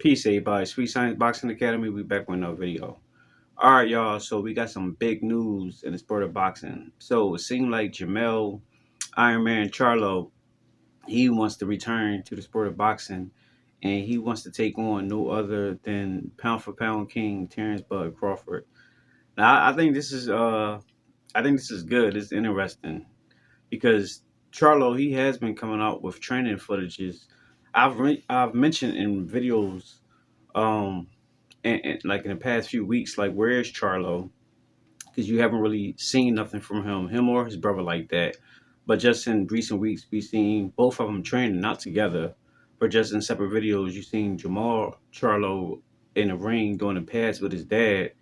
Peace, everybody. Sweet Science Boxing Academy. We back with another video. All right, y'all. So we got some big news in the sport of boxing. So it seemed like Jermell Iron Man Charlo, he wants to return to the sport of boxing, and he wants to take on no other than pound for pound king Terence Bud Crawford. Now, I think this is good. It's interesting because Charlo, he has been coming out with training footages. I've mentioned in videos, um and like in the past few weeks, like, where is Charlo? Because you haven't really seen nothing from him or his brother like that. But just in recent weeks, we've seen both of them training, not together, but just in separate videos. You've seen Jermell Charlo in the ring doing the pads with his dad,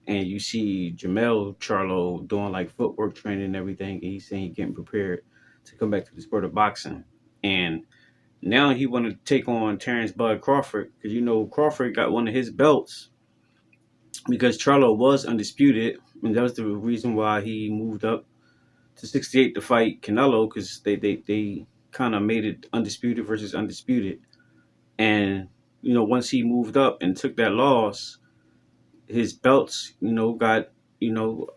and you see Jermell Charlo doing like footwork training and everything. And he's saying he's getting prepared to come back to the sport of boxing. And now he want to take on Terence Bud Crawford because Crawford got one of his belts because Charlo was undisputed, and that was the reason why he moved up to 68 to fight Canelo, because they kind of made it undisputed versus undisputed. And once he moved up and took that loss, his belts got you know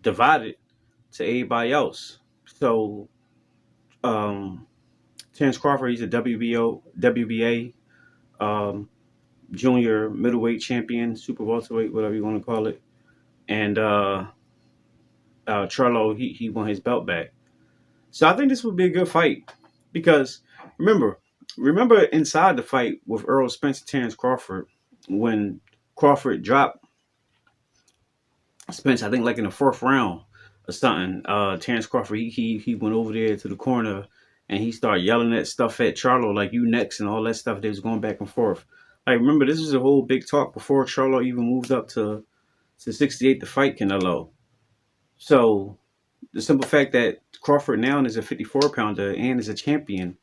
divided to everybody else. So Terence Crawford, he's a WBA junior middleweight champion, super welterweight, whatever you want to call it. And Charlo, he won his belt back. So I think this would be a good fight because remember, remember inside the fight with Earl Spence and Terence Crawford, when Crawford dropped Spence, I think like in the fourth round or something. Terence Crawford, he went over there to the corner and he started yelling that stuff at Charlo, like, you next, and all that stuff. They was going back and forth. Like, remember, this was a whole big talk before Charlo even moved up to 68 to fight Canelo. So the simple fact that Crawford now is a 54 pounder and is a champion,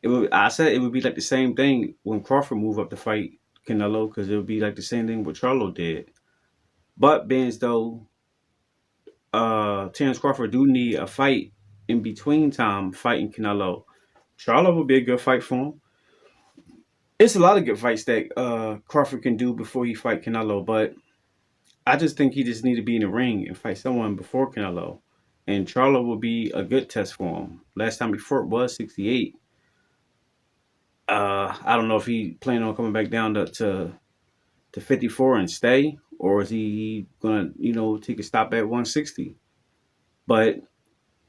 I said it would be like the same thing when Crawford moved up to fight Canelo, because it would be like the same thing what Charlo did. But being as though Terence Crawford do need a fight in between time fighting Canelo, Charlo would be a good fight for him. It's a lot of good fights that Crawford can do before he fight Canelo, but I just think he just need to be in the ring and fight someone before Canelo. And Charlo will be a good test for him. Last time he fought was 68. I don't know if he planning on coming back down to 54 and stay, or is he gonna take a stop at 160. But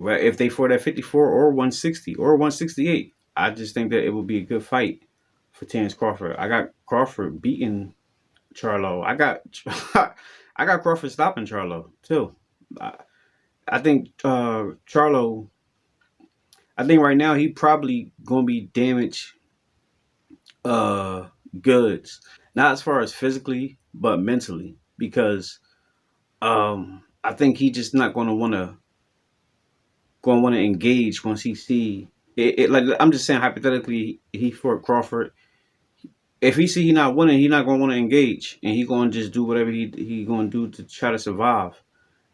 if they fought at 54 or 160 or 168, I just think that it would be a good fight for Terence Crawford. I got Crawford beating Charlo. I got Crawford stopping Charlo too. I think Charlo. I think right now he probably gonna be damaged goods, not as far as physically, but mentally, because I think he just not gonna want to engage once he see it. Like, I'm just saying, hypothetically, he fought Crawford. If he see he not winning, he not gonna want to engage, and he gonna just do whatever he gonna do to try to survive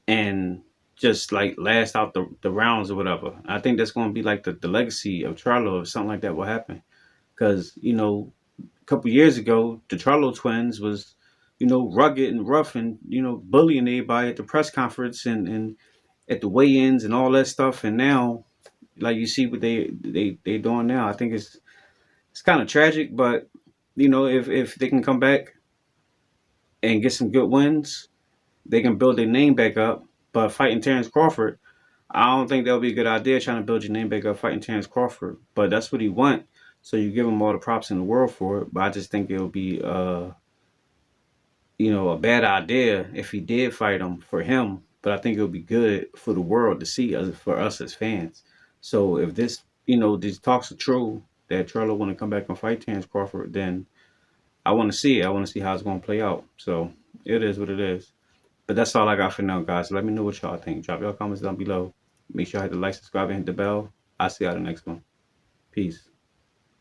and just like last out the rounds or whatever. I think that's gonna be like the legacy of Charlo if something like that will happen. Because a couple years ago, the Charlo twins was rugged and rough and bullying everybody at the press conference and at the weigh-ins and all that stuff. And now, like, you see what they doing now. I think it's kind of tragic, but if they can come back and get some good wins, they can build their name back up. But fighting Terence Crawford, I don't think that would be a good idea, trying to build your name back up fighting Terence Crawford. But that's what he want, so you give him all the props in the world for it. But I just think it'll be a bad idea if he did fight him for him. But I think it'll be good for the world to see, for us as fans. So if these talks are true, that Charlo want to come back and fight Terence Crawford, then I want to see it. I want to see how it's going to play out. So it is what it is. But that's all I got for now, guys. Let me know what y'all think. Drop your comments down below. Make sure you hit the like, subscribe, and hit the bell. I'll see y'all the next one. Peace.